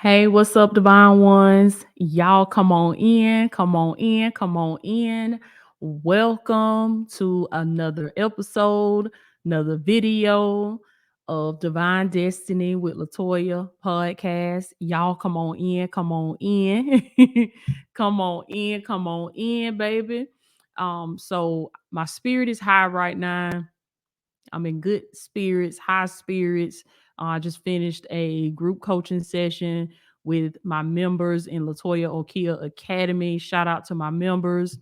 Hey, what's up, divine ones? Y'all come on in, come on in, come on in. Welcome to another episode, another video of Divine Destiny with Latoya podcast. Y'all come on in, come on in. Come on in, come on in, baby. So my spirit is high right now. I'm in good spirits, high spirits. I just finished a group coaching session with my members in Latoya Okia Academy. Shout out to my members.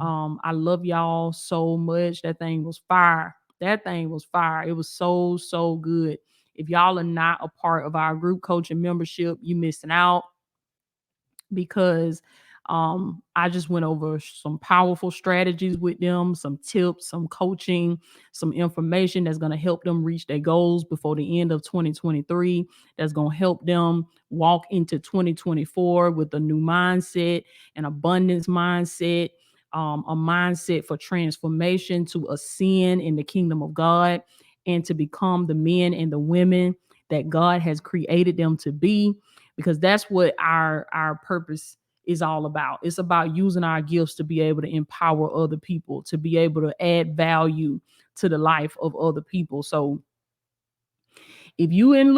I love y'all so much. That thing was fire. That thing was fire. It was so good. If y'all are not a part of our group coaching membership, you missing out because I just went over some powerful strategies with them, some tips, some coaching, some information that's going to help them reach their goals before the end of 2023. That's going to help them walk into 2024 with a new mindset, an abundance mindset, a mindset for transformation to ascend in the kingdom of God and to become the men and the women that God has created them to be, because that's what our purpose is all about. It's about using our gifts to be able to empower other people, to be able to add value to the life of other people. So if you've been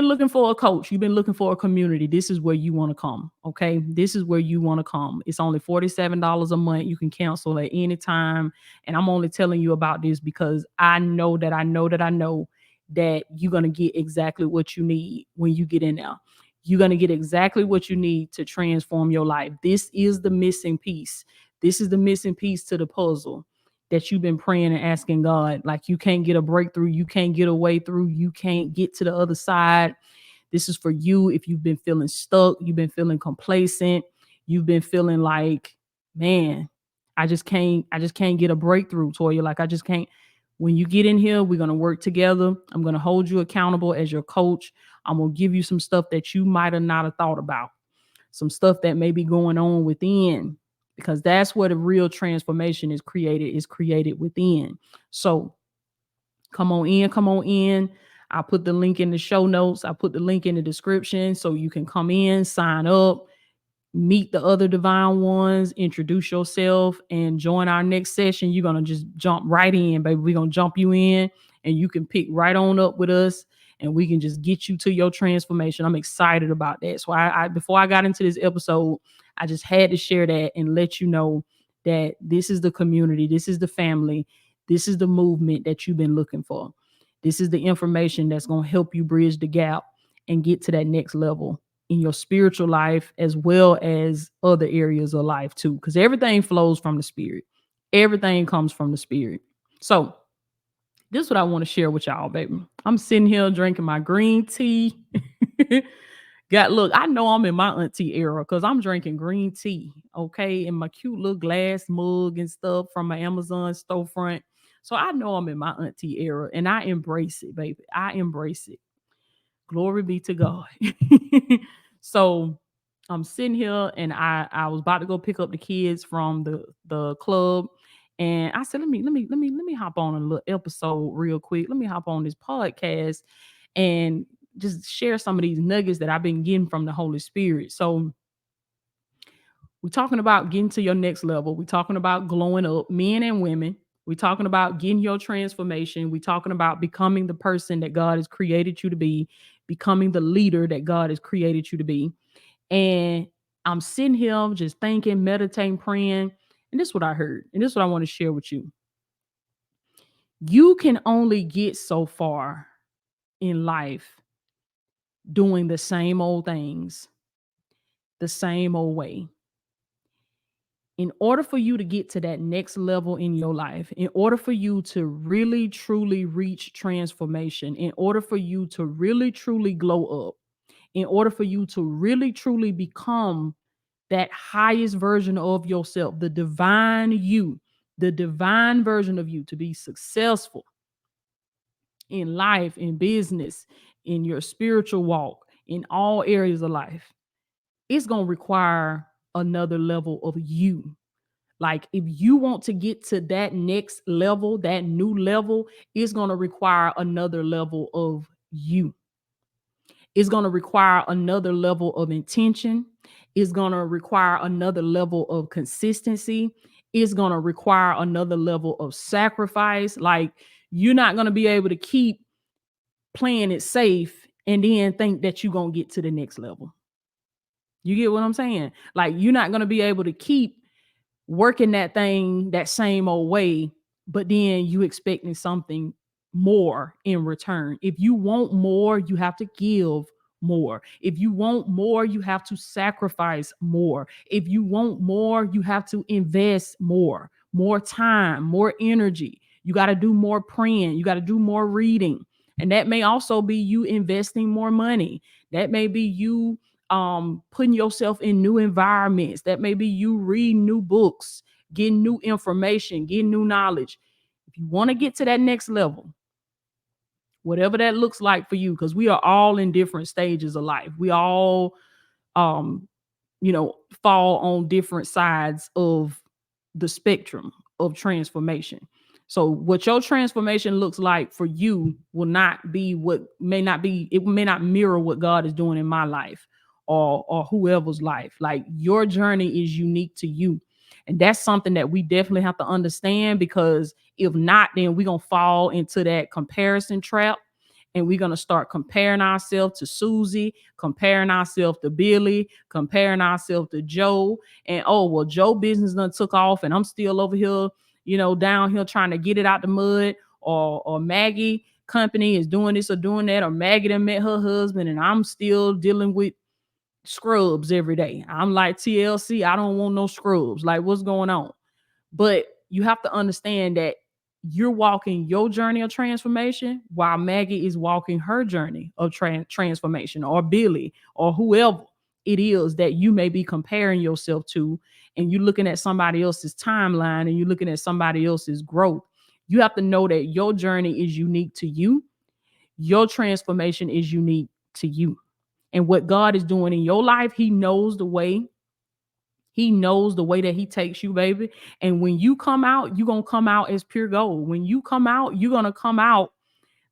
looking for a coach, you've been looking for a community, this is where you want to come. Okay. This is where you want to come. It's only $47 a month. You can cancel at any time. And I'm only telling you about this because I know that you're going to get exactly what you need when you get in there. You're going to get exactly what you need to transform your life. This is the missing piece. This is the missing piece to the puzzle that you've been praying and asking God. Like, you can't get a breakthrough, you can't get a way through, you can't get to the other side. This is for you. If you've been feeling stuck, you've been feeling complacent, you've been feeling like, man, I just can't get a breakthrough, Toya. Like, I just can't. When you get in here, we're gonna work together. I'm gonna hold you accountable as your coach. I'm gonna give you some stuff that you might have not have thought about, some stuff that may be going on within, because that's where the real transformation is created within. So come on in, come on in. I put the link in the show notes. I put the link in the description so you can come in, sign up, meet the other divine ones, introduce yourself, and join our next session. You're going to just jump right in, baby. We're going to jump you in and you can pick right on up with us and we can just get you to your transformation. I'm excited about that. So I before I got into this episode, I just had to share that and let you know that this is the community, this is the family, this is the movement that you've been looking for. This is the information that's going to help you bridge the gap and get to that next level in your spiritual life as well as other areas of life too, because everything flows from the spirit. Everything comes from the spirit. So this is what I want to share with y'all, baby. I'm sitting here drinking my green tea. Look, I know I'm in my auntie era because I'm drinking green tea, okay, in my cute little glass mug and stuff from my Amazon storefront. So I know I'm in my auntie era and I embrace it, baby. I embrace it. Glory be to God. So I'm sitting here and I was about to go pick up the kids from the club. And I said, let me hop on a little episode real quick. Let me hop on this podcast and just share some of these nuggets that I've been getting from the Holy Spirit. So we're talking about getting to your next level. We're talking about glowing up, men and women. We're talking about getting your transformation. We're talking about becoming the person that God has created you to be, becoming the leader that God has created you to be. And I'm sitting here just thinking, meditating, praying. And this is what I heard. And this is what I want to share with you. You can only get so far in life doing the same old things, the same old way. In order for you to get to that next level in your life, in order for you to really truly reach transformation, in order for you to really truly glow up, in order for you to really truly become that highest version of yourself, the divine you, the divine version of you, to be successful in life, in business, in your spiritual walk, in all areas of life, it's going to require another level of you. Like, if you want to get to that next level, that new level, it's going to require another level of you. It's going to require another level of intention. It's going to require another level of consistency. It's going to require another level of sacrifice. Like, you're not going to be able to keep playing it safe and then think that you're going to get to the next level. You get what I'm saying? Like, you're not going to be able to keep working that thing that same old way, but then you expecting something more in return. If you want more, you have to give more. If you want more, you have to sacrifice more. If you want more, you have to invest more time, more energy. You got to do more praying. You got to do more reading. And that may also be you investing more money. That may be you putting yourself in new environments. That may be you reading new books, getting new information, getting new knowledge. If you want to get to that next level, whatever that looks like for you, because we are all in different stages of life. We all um fall on different sides of the spectrum of transformation. So what your transformation looks like for you will not be what may not be, it may not mirror what God is doing in my life or whoever's life. Like, your journey is unique to you. And that's something that we definitely have to understand, because if not, then we're gonna fall into that comparison trap, and we're gonna start comparing ourselves to Susie, comparing ourselves to Billy, comparing ourselves to Joe. And oh, well, Joe business done took off and I'm still over here, down here trying to get it out the mud. Or Maggie company is doing this or doing that, or Maggie done met her husband and I'm still dealing with scrubs every day. I'm like, TLC, I don't want no scrubs. Like, what's going on? But you have to understand that you're walking your journey of transformation while Maggie is walking her journey of transformation, or Billy, or whoever it is that you may be comparing yourself to. And you're looking at somebody else's timeline and you're looking at somebody else's growth. You have to know that your journey is unique to you. Your transformation is unique to you. And what God is doing in your life, He knows the way. He knows the way that He takes you, baby. And when you come out, you're going to come out as pure gold. When you come out, you're going to come out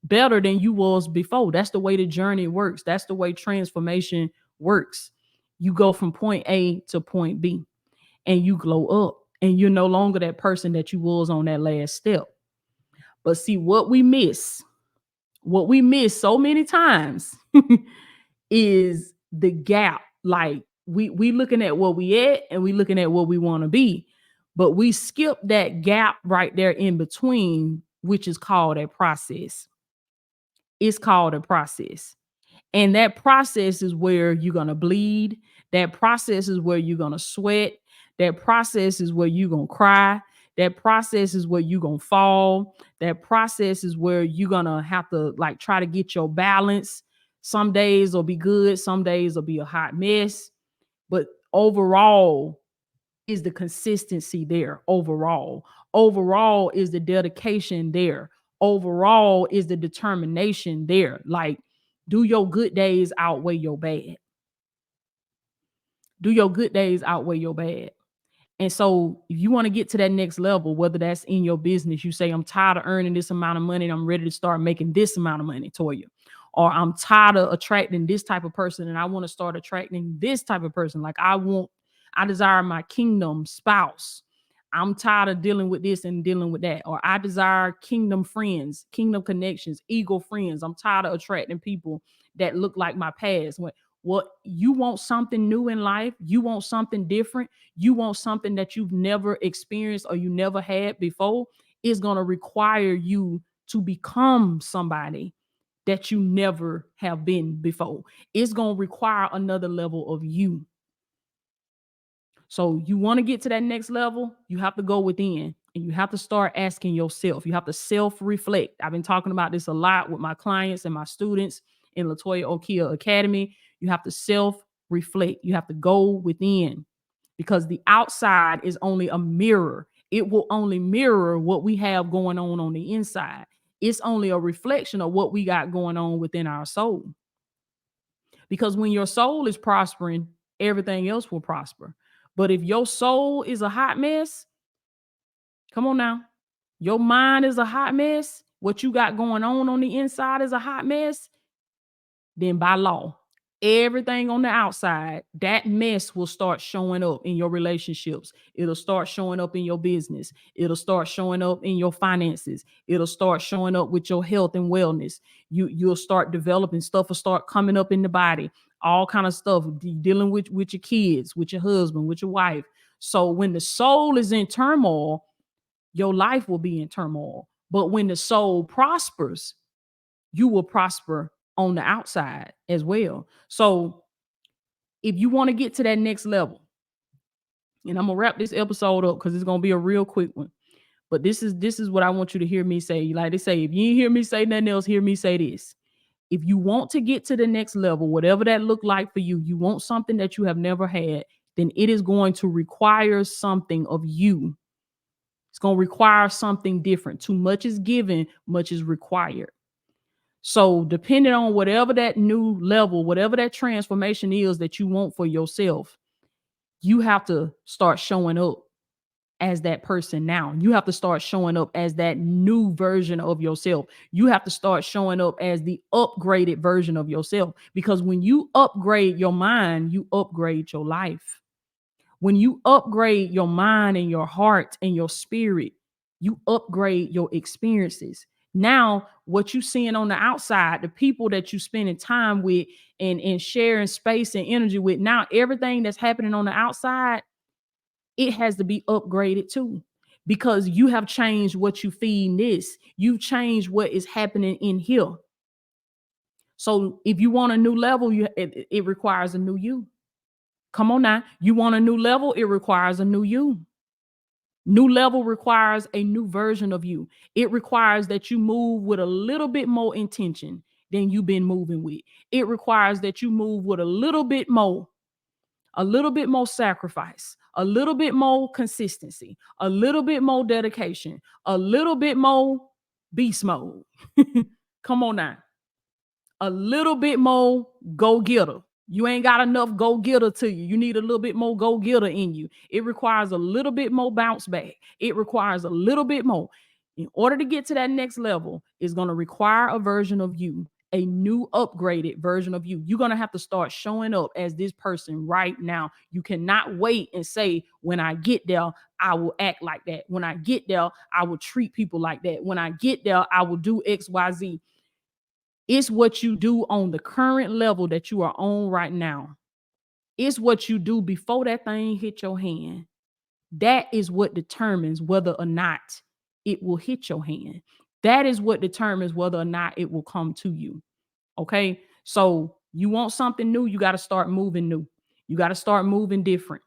better than you was before. That's the way the journey works. That's the way transformation works. You go from point A to point B and you glow up, and you're no longer that person that you was on that last step. But see, what we miss so many times is the gap. Like, we looking at what we at and we looking at what we want to be, but we skip that gap right there in between, which is called a process. It's called a process. And that process is where you're going to bleed. That process is where you're going to sweat. That process is where you're going to cry. That process is where you're going to fall. That process is where you're going to have to, like, try to get your balance. Some days will be good. Some days will be a hot mess. But overall is the consistency there. Overall is the dedication there. Overall is the determination there. Like, do your good days outweigh your bad? Do your good days outweigh your bad? And so if you want to get to that next level, whether that's in your business, you say, I'm tired of earning this amount of money and I'm ready to start making this amount of money to you. Or I'm tired of attracting this type of person and I want to start attracting this type of person. Like, I desire my kingdom spouse. I'm tired of dealing with this and dealing with that. Or I desire kingdom friends, kingdom connections, eagle friends. I'm tired of attracting people that look like my past. What you want something new in life, you want something different, you want something that you've never experienced or you never had before, is going to require you to become somebody that you never have been before. It's going to require another level of you. So you want to get to that next level, you have to go within and you have to start asking yourself. You have to self-reflect. I've been talking about this a lot with my clients and my students in Latoya Okia Academy. You have to self-reflect. You have to go within, because the outside is only a mirror. It will only mirror what we have going on the inside. It's only a reflection of what we got going on within our soul. Because when your soul is prospering, everything else will prosper. But if your soul is a hot mess, come on now, your mind is a hot mess, what you got going on the inside is a hot mess, then by law, everything on the outside, that mess will start showing up in your relationships. It'll start showing up in your business. It'll start showing up in your finances. It'll start showing up with your health and wellness. You'll start developing, stuff will start coming up in the body, all kind of stuff, dealing with your kids, with your husband, with your wife. So when the soul is in turmoil, your life will be in turmoil. But when the soul prospers, you will prosper on the outside as well. So if you want to get to that next level, and I'm gonna wrap this episode up because it's gonna be a real quick one. But this is what I want you to hear me say. Like they say, if you ain't hear me say nothing else, hear me say this. If you want to get to the next level, whatever that look like for you, you want something that you have never had, then it is going to require something of you. It's going to require something different. Too much is given, much is required. So, depending on whatever that new level, whatever that transformation is that you want for yourself, you have to start showing up as that person now. You have to start showing up as that new version of yourself. You have to start showing up as the upgraded version of yourself. Because when you upgrade your mind, you upgrade your life. When you upgrade your mind and your heart and your spirit, you upgrade your experiences. Now, what you seeing on the outside, the people that you spending time with and sharing space and energy with, now everything that's happening on the outside, it has to be upgraded too. Because you have changed what you feed this. You've changed what is happening in here. So if you want a new level, it requires a new you. Come on now. You want a new level, it requires a new you. New level requires a new version of you. It requires that you move with a little bit more intention than you've been moving with. It requires that you move with a little bit more sacrifice, a little bit more consistency, a little bit more dedication, a little bit more beast mode. Come on now. A little bit more go getter. You ain't got enough go getter to you. You need a little bit more go getter in you. It requires a little bit more bounce back. It requires a little bit more. In order to get to that next level, it's going to require a version of you, a new upgraded version of you. You're going to have to start showing up as this person right now. You cannot wait and say, when I get there, I will act like that. When I get there, I will treat people like that. When I get there, I will do XYZ. It's what you do on the current level that you are on right now. It's what you do before that thing hit your hand. That is what determines whether or not it will hit your hand. That is what determines whether or not it will come to you. Okay? So you want something new, you got to start moving new. You got to start moving different.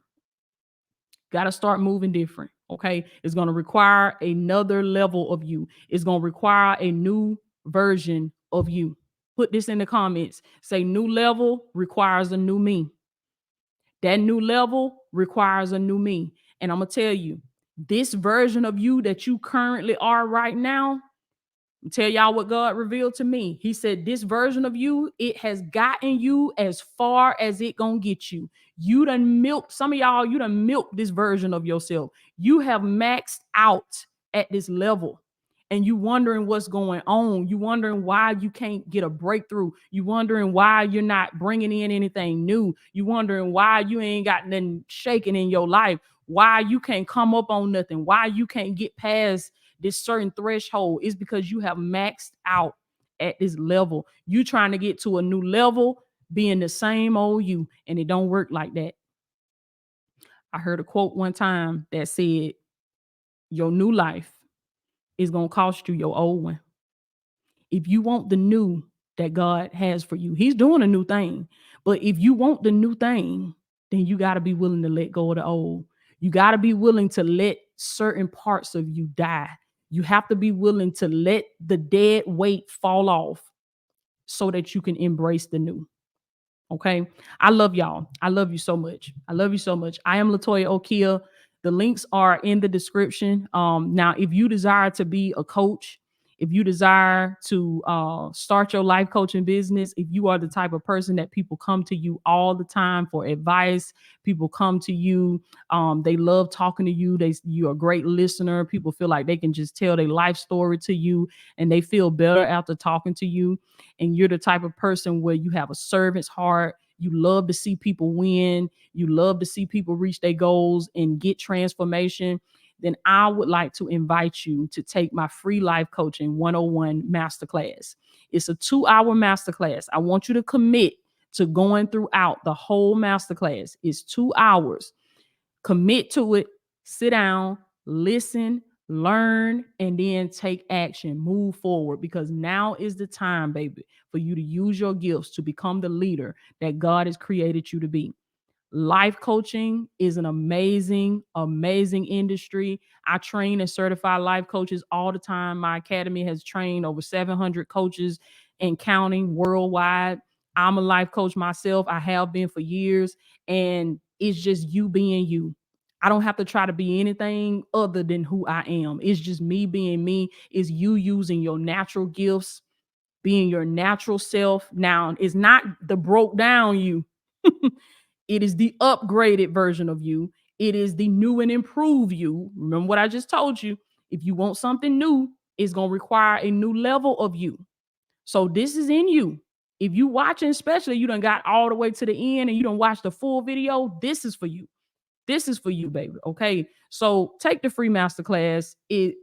Got to start moving different. Okay? It's going to require another level of you. It's going to require a new version of you. Put this in the comments. Say new level requires a new me. That new level requires a new me. And I'm going to tell you, this version of you that you currently are right now, tell y'all what God revealed to me. He said, this version of you, it has gotten you as far as it gonna get you. You done milked, some of y'all, you done milked this version of yourself. You have maxed out at this level. And you wondering what's going on. You wondering why you can't get a breakthrough. You wondering why you're not bringing in anything new. You wondering why you ain't got nothing shaking in your life. Why you can't come up on nothing. Why you can't get past this certain threshold. Is because you have maxed out at this level. You trying to get to a new level, being the same old you, and it don't work like that. I heard a quote one time that said, your new life is going to cost you your old one. If you want the new that God has for you, he's doing a new thing. But if you want the new thing, then you got to be willing to let go of the old. You got to be willing to let certain parts of you die. You have to be willing to let the dead weight fall off so that you can embrace the new. Okay. I love y'all. I love you so much. I love you so much. I am Latoya Okia. The links are in the description. Now, if you desire to be a coach, If you desire to start your life coaching business, if you are the type of person that people come to you all the time for advice, people come to you, they love talking to you. You're a great listener. People feel like they can just tell their life story to you, and they feel better after talking to you. And you're the type of person where you have a servant's heart. You love to see people win. You love to see people reach their goals and get transformation. Then I would like to invite you to take my free life coaching 101 masterclass. It's a 2-hour masterclass. I want you to commit to going throughout the whole masterclass. It's 2 hours. Commit to it, sit down, listen, learn, and then take action. Move forward, because now is the time, baby, for you to use your gifts to become the leader that God has created you to be. Life coaching is an amazing, amazing industry. I train and certify life coaches all the time. My academy has trained over 700 coaches and counting worldwide. I'm a life coach myself. I have been for years, and it's just you being you. I don't have to try to be anything other than who I am. It's just me being me. It's you using your natural gifts, being your natural self. Now, it's not the broke down you. It is the upgraded version of you. It is the new and improved you. Remember what I just told you. If you want something new, it's going to require a new level of you. So this is in you. If you watching, especially you done got all the way to the end and you don't watch the full video, this is for you. This is for you, baby. Okay. So take the free masterclass. It's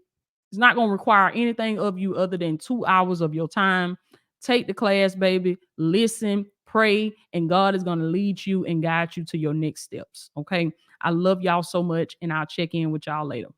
not going to require anything of you other than 2 hours of your time. Take the class, baby. Listen, pray, and God is going to lead you and guide you to your next steps. Okay. I love y'all so much, and I'll check in with y'all later.